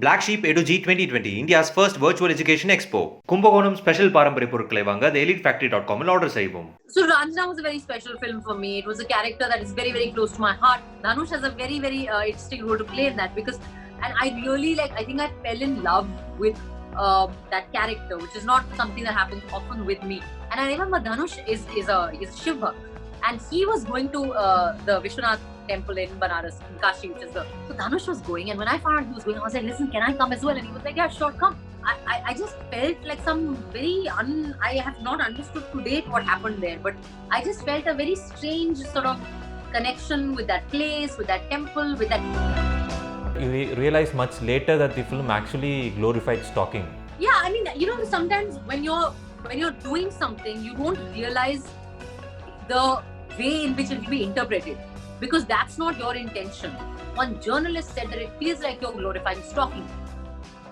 Black Sheep EduG 2020, India's first virtual education expo. Kumbakonam special பாரம்பரிய பொருட்களை வாங்க the elitefactory.com இல் ஆர்டர் செய்வோம். So Ranjana was a very special film for me. It was a character that is very, very close to my heart. Dhanush has a very, very interesting role to play in that because, and I really I think I fell in love with that character, which is not something that happens often with me. And I remember Dhanush is a Shiv Bhakt, and he was going to the Vishwanath temple in Banaras, in Kashi, which is so Dhanush was going, and when I found out he was going, I was like, listen, can I come as well? And he was like, yeah, sure, come. I just felt like some very I have not understood to date what happened there, but I just felt a very strange sort of connection with that place, with that temple, with that. You realize much later that the film actually glorified stalking. Yeah, I mean, sometimes when you're doing something, you don't realize the way in which it will be interpreted, because that's not your intention. One journalist said that it feels like you're glorifying stalking.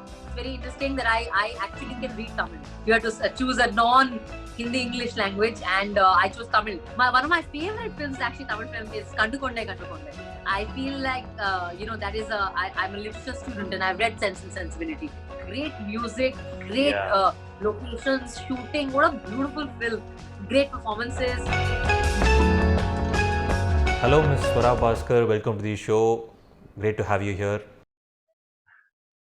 It's very interesting that I actually can read Tamil. You have to choose a non-Hindi English language, and I chose Tamil. One of my favorite films, actually Tamil film, is Kandu Kondai Kandu Kondai. I feel like that is I'm a literature student and I've read Sense and Sensibility. Great music, great locations, shooting. What a beautiful film! Great performances. Hello, Ms. Swara Bhaskar. Welcome to the show. Great to have you here.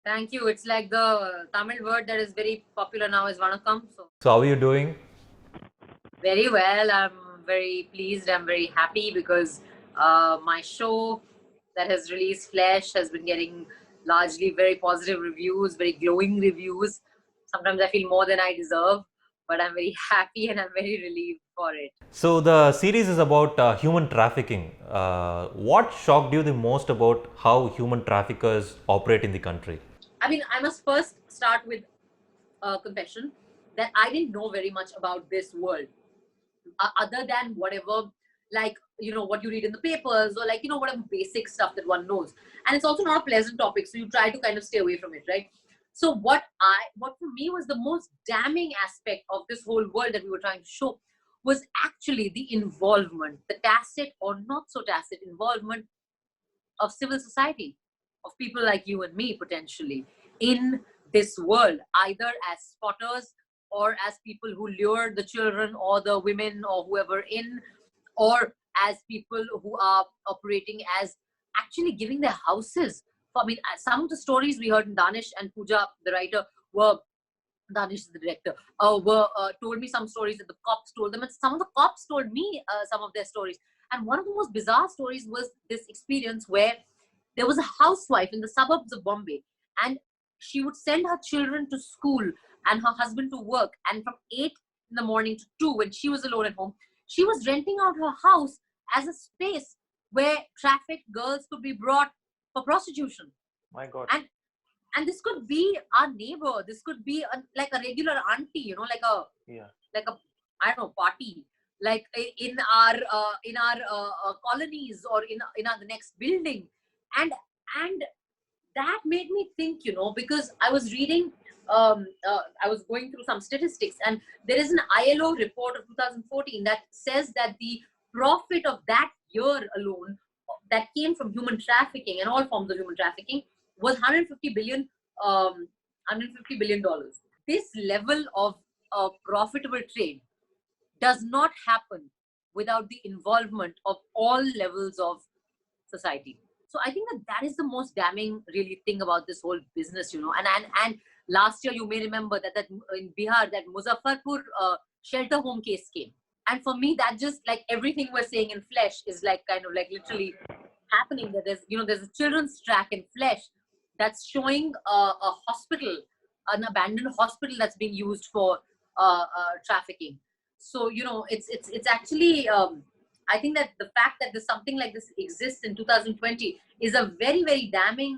Thank you. It's like the Tamil word that is very popular now is Vanakkam. So how are you doing? Very well. I'm very pleased. I'm very happy because my show that has released Flesh has been getting largely very positive reviews, very glowing reviews. Sometimes I feel more than I deserve, but I'm very happy and I'm very relieved for it. So the series is about human trafficking. What shocked you the most about how human traffickers operate in the country? I mean, I must first start with a confession that I didn't know very much about this world other than whatever, like, what you read in the papers or like, whatever basic stuff that one knows. And it's also not a pleasant topic, so you try to kind of stay away from it, right? So what for me was the most damning aspect of this whole world that we were trying to show was actually the involvement, the tacit or not so tacit involvement of civil society, of people like you and me potentially in this world, either as spotters or as people who lure the children or the women or whoever in, or as people who are operating as actually giving their houses. I mean, some of the stories we heard in Danish and Pooja, the writer, Danish is the director, told me some stories that the cops told them, and some of the cops told me some of their stories. And one of the most bizarre stories was this experience where there was a housewife in the suburbs of Bombay, and she would send her children to school and her husband to work. And from 8 in the morning to 2, when she was alone at home, she was renting out her house as a space where trafficked girls could be brought for prostitution. My God. And this could be our neighbor. This could be like a regular auntie, like a I don't know, party, like in our colonies or in our the next building. And that made me think, because I was reading, I was going through some statistics, and there is an ILO report of 2014 that says that the profit of that year alone that came from human trafficking and all forms of human trafficking was $150 billion. This level of profitable trade does not happen without the involvement of all levels of society. So I think that is the most damning really thing about this whole business, and last year you may remember that in Bihar, that Muzaffarpur shelter home case came. And for me, that just like everything we're saying in Flesh is like kind of like literally happening. That there's a children's track in Flesh that's showing a hospital, an abandoned hospital that's being used for trafficking. So it's actually I think that the fact that there's something like this exists in 2020 is a very, very damning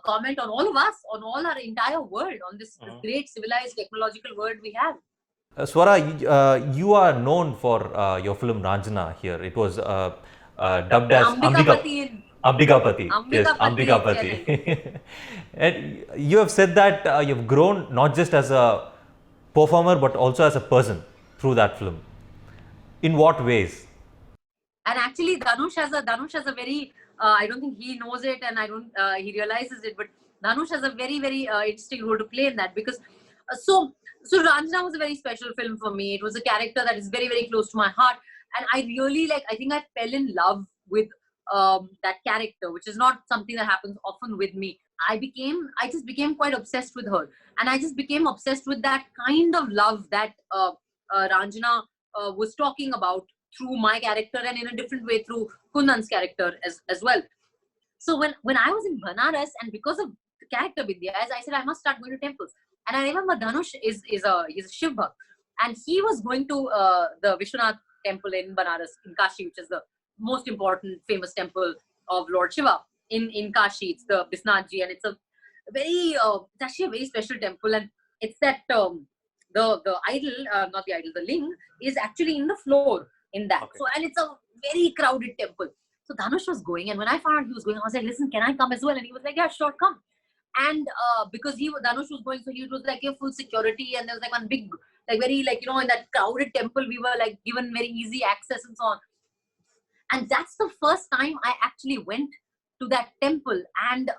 comment on all of us, on all our entire world, on this great civilized technological world we have. Swara, you are known for your film Ranjana here. It was dubbed as Ambikapati. Yes, Ambikapati. And you have said that you've grown not just as a performer but also as a person through that film. In what ways? And actually, Dhanush has a very I don't think he knows it, and he realizes it, but Dhanush has a very, very interesting role to play in that, because so Ranjana was a very special film for me. It was a character that is very, very close to my heart, and I really I think I fell in love with that character, which is not something that happens often with me. I just became quite obsessed with her, and I just became obsessed with that kind of love that Ranjana was talking about through my character, and in a different way through Kundan's character as well. So when I was in Banaras, and because of the character Vidya, as I said, I must start going to temples. And I remember Dhanush he's a Shiv Bhakt, and he was going to the Vishwanath temple in Banaras, in Kashi, which is the most important famous temple of Lord Shiva in Kashi. It's the Bisnathji, and it's a very it's actually a very special temple, and it's that the idol, not the idol, the ling is actually in the floor in that. Okay. So, and it's a very crowded temple. So Dhanush was going, and when I found out he was going, I was like, listen, can I come as well? And he was like, yeah, sure, come. And because Dhanush was going, so he was like a full security, and there was like one big, like very, like, in that crowded temple, we were like given very easy access and so on. And that's the first time I actually went to that temple, and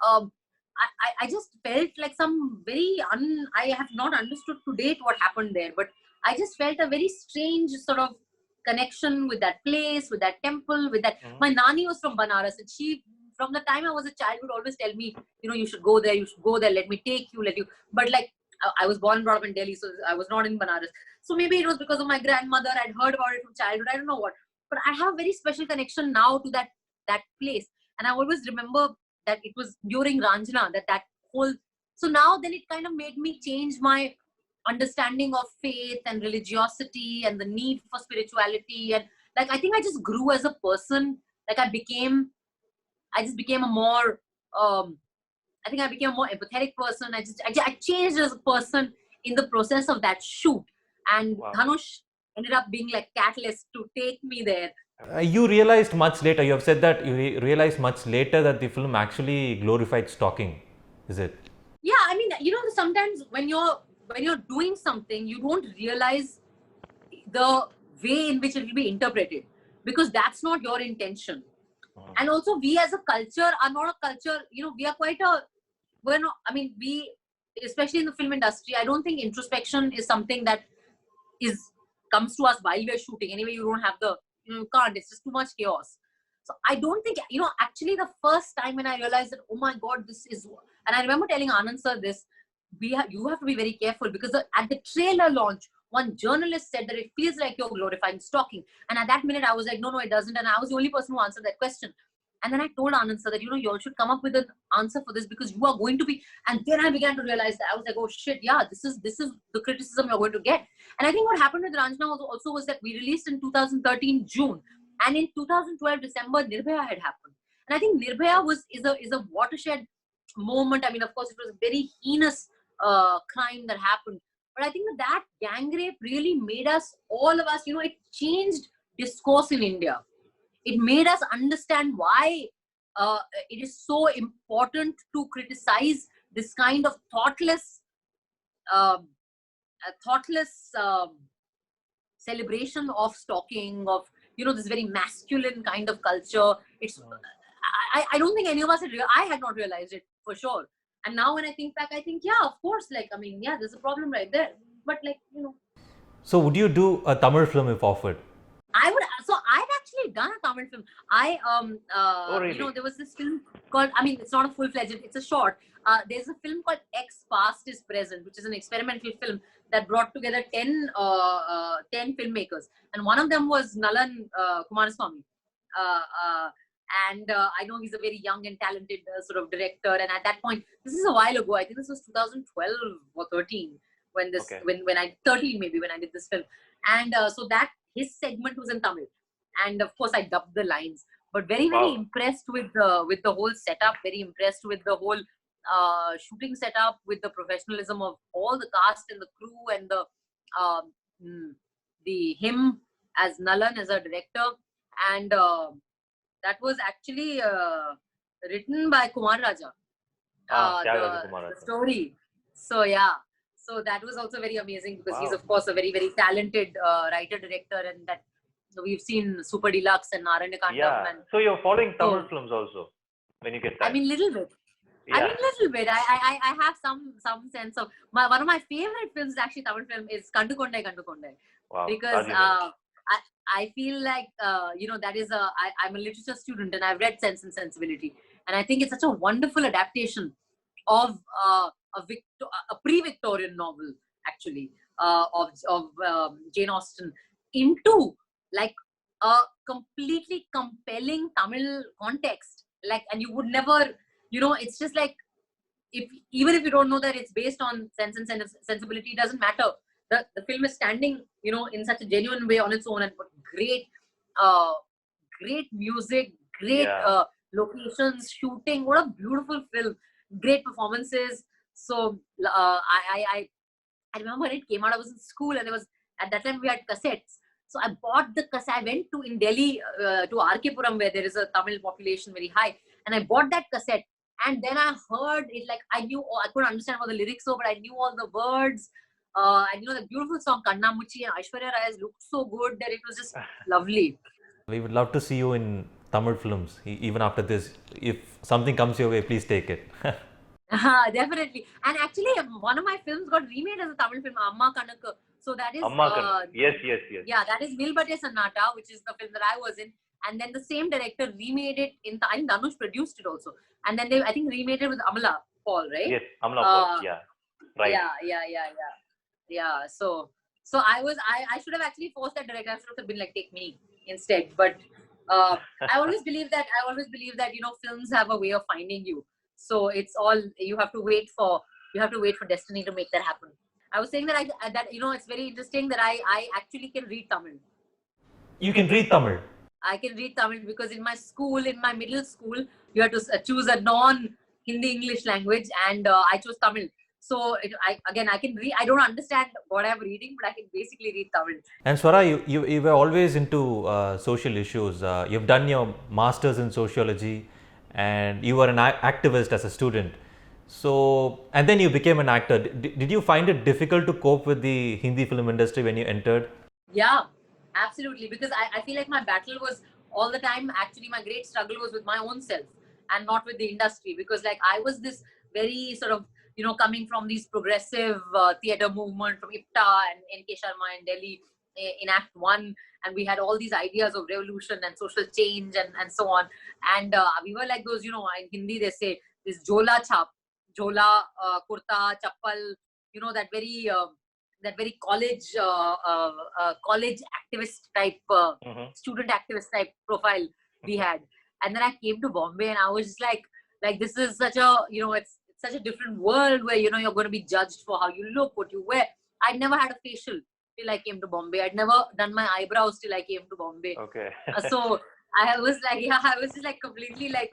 I just felt like some very I have not understood to date what happened there, but I just felt a very strange sort of connection with that place, with that temple, with that. My Nani was from Banaras, and she, from the time I was a child, would always tell me, you should go there, let me take you, but like, I was born and brought up in Delhi, so I was not in Banaras. So maybe it was because of my grandmother, I'd heard about it from childhood, I don't know what. But I have a very special connection now to that place. And I always remember that it was during Ranjana, that whole, so now then it kind of made me change my understanding of faith and religiosity and the need for spirituality. And like, I think I just grew as a person. Like I just became a more, I think I became a more empathetic person. I changed as a person in the process of that shoot. And wow. Dhanush ended up being like catalyst to take me there. You realized much later, you have said that you realized much later that the film actually glorified stalking, is it? Yeah, I mean, sometimes when you're doing something, you don't realize the way in which it will be interpreted, because that's not your intention. And also, we as a culture are not a culture, we are we, especially in the film industry, I don't think introspection is something that comes to us while we're shooting. Anyway, you don't have you can't, it's just too much chaos. So I don't think, actually the first time when I realized that, oh my God, this is, and I remember telling Anand sir this, you have to be very careful, because at the trailer launch, one journalist said that it feels like you're glorifying stalking. And at that minute, I was like, no, it doesn't. And I was the only person who answered that question. And then I told Anand sir that, you all should come up with an answer for this, because you are going to be, and then I began to realize that I was like, oh shit, yeah, this is the criticism you're going to get. And I think what happened with Ranjana was that we released in 2013 June, and in 2012 December Nirbhaya had happened. And I think Nirbhaya is a watershed moment. I mean, of course, it was a very heinous crime that happened, but I think that gang rape really made us, all of us, it changed discourse in India. It made us understand why it is so important to criticize this kind of thoughtless celebration of stalking, of this very masculine kind of culture. It's I don't think any of us I had not realized it for sure. And now when I think back, I think, yeah, of course, there's a problem right there. But So would you do a Tamil film if offered? I would. So I've actually done a Tamil film. Really? There was this film called, it's not a full-fledged, it's a short. There's a film called X Past is Present, which is an experimental film that brought together 10 filmmakers. And one of them was Nalan Kumaraswamy. And I know he's a very young and talented sort of director. And at that point, this is a while ago, I think this was 2012 or 13, when I did this film. And so that his segment was in Tamil. And of course, I dubbed the lines. But very, very impressed with the whole setup, very impressed with the whole shooting setup, with the professionalism of all the cast and the crew, and him as Nalan, as a director. And that was actually written by Kumar Raja, the story. So yeah, so that was also very amazing, because he's of course a very, very talented writer-director, and that we've seen Super Deluxe and Naranyakandam. Yeah. So you're following Tamil films also when you get time? Little bit. I mean, little bit. I have some sense of one of my favorite films, actually, Tamil film, is Kandu Kondai. Wow. Because Rajendran. I feel like that is I'm a literature student and I've read Sense and Sensibility, and I think it's such a wonderful adaptation of a pre-Victorian novel, actually, of Jane Austen into like a completely compelling Tamil context. Like, and you would never, it's just like, even if you don't know that it's based on Sense and Sensibility, it doesn't matter. The film is standing, in such a genuine way on its own, and great music, great locations, shooting. What a beautiful film! Great performances. So I remember when it came out, I was in school, and at that time we had cassettes. So I bought the cassette. I went in Delhi to RK Puram, where there is a Tamil population very high, and I bought that cassette. And then I heard it, like I couldn't understand what the lyrics were, but I knew all the words. And the beautiful song Kannamuchi, and Aishwarya Rai looked so good that it was just lovely. We would love to see you in Tamil films, even after this. If something comes your way, please take it. Definitely. And actually, one of my films got remade as a Tamil film, Amma Kanakku. So that is Amma Kanakku. Yes. Yeah, that is Nilbate Sannata, which is the film that I was in. And then the same director remade it I think Dhanush produced it also. And then they, I think, remade it with Amala Paul, right? Yes, Amala Paul. Yeah. Right. Yeah. So I should have actually forced that director. I should have been like, take me instead. But I always believe that films have a way of finding you. So it's all, you have to wait for destiny to make that happen. I was saying that it's very interesting that I actually can read Tamil. You can read Tamil? I can read Tamil because in my middle school, you had to choose a non-Hindi English language, and I chose Tamil. So I can read. I don't understand what I'm reading, but I can basically read Tamil. And Swara, you were always into social issues. You've done your masters in sociology, and you were an activist as a student. So, and then you became an actor. Did you find it difficult to cope with the Hindi film industry when you entered? Yeah, absolutely. Because I feel like my battle was all the time, actually my great struggle was with my own self and not with the industry. Because like I was this very sort of, coming from these progressive theatre movement from IPTA and N.K. Sharma in Delhi in Act 1. And we had all these ideas of revolution and social change and so on. And we were like those, in Hindi they say, this Jola chap, Jola, kurta, chappal, that very college activist type, student activist type profile we had. And then I came to Bombay, and I was just like this is such a, it's such a different world where, you're going to be judged for how you look, what you wear. I'd never had a facial till I came to Bombay. I'd never done my eyebrows till I came to Bombay. Okay. So I was just like completely like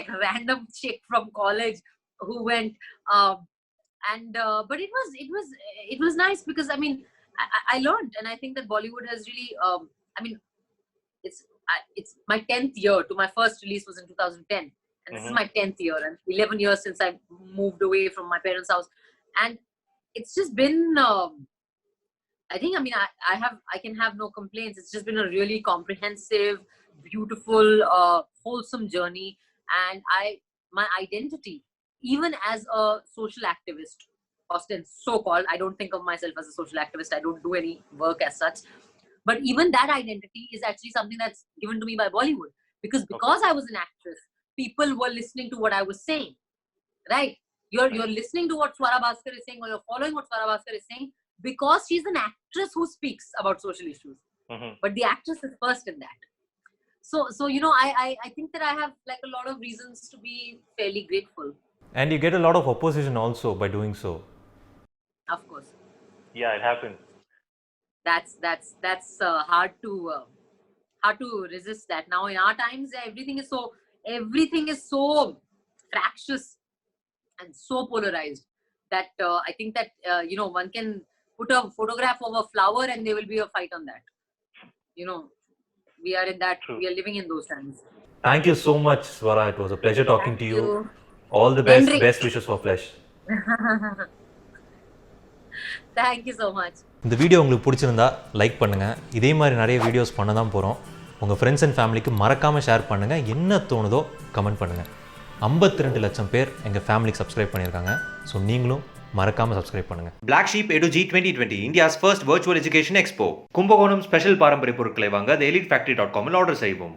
a random chick from college who went, but it was nice because I learned, and I think that Bollywood has really it's my 10th year. To my first release was in 2010, and this is my 10th year, and 11 years since I moved away from my parents' house, and it's just been I can have no complaints. It's just been a really comprehensive, beautiful, wholesome journey, and my identity, even as a social activist, Austin, so-called, I don't think of myself as a social activist. I don't do any work as such. But even that identity is actually something that's given to me by Bollywood. Because I was an actress, people were listening to what I was saying, right? You're listening to what Swara Bhaskar is saying, or you're following what Swara Bhaskar is saying, because she's an actress who speaks about social issues. But the actress is first in that. So I think that I have like a lot of reasons to be fairly grateful. And you get a lot of opposition also by doing so. Of course. Yeah, it happens. That's hard to resist that. Now in our times, everything is so fractious and so polarized that I think that one can put a photograph of a flower and there will be a fight on that. We are in that. True. We are living in those times. Thank you so much, Swara. It was a pleasure talking to you. All the best. Henry. Best wishes for Flesh. Thank you so much. இந்த video உங்களுக்கு பிடிச்சிருந்தா like பண்ணுங்கள். இதே மாதிரி நிறைய videos பண்ண தான் போகிறோம். உங்கள் ஃப்ரெண்ட்ஸ் அண்ட் ஃபேமிலிக்கு மறக்காமல் ஷேர் பண்ணுங்கள். என்ன தோணுதோ கமெண்ட் பண்ணுங்கள். 52 லட்சம் பேர் எங்கள் ஃபேமிலிக்கு சப்ஸ்கிரைப் பண்ணியிருக்காங்க. ஸோ நீங்களும் மறக்காமல் சப்ஸ்கிரைப் பண்ணுங்கள். Black Sheep EduG 2020, India's first virtual education expo. Kumbakonam special பாரம்பரிய பொருட்களை வாங்க the elitefactory.com இல் ஆர்டர் செய்வோம்.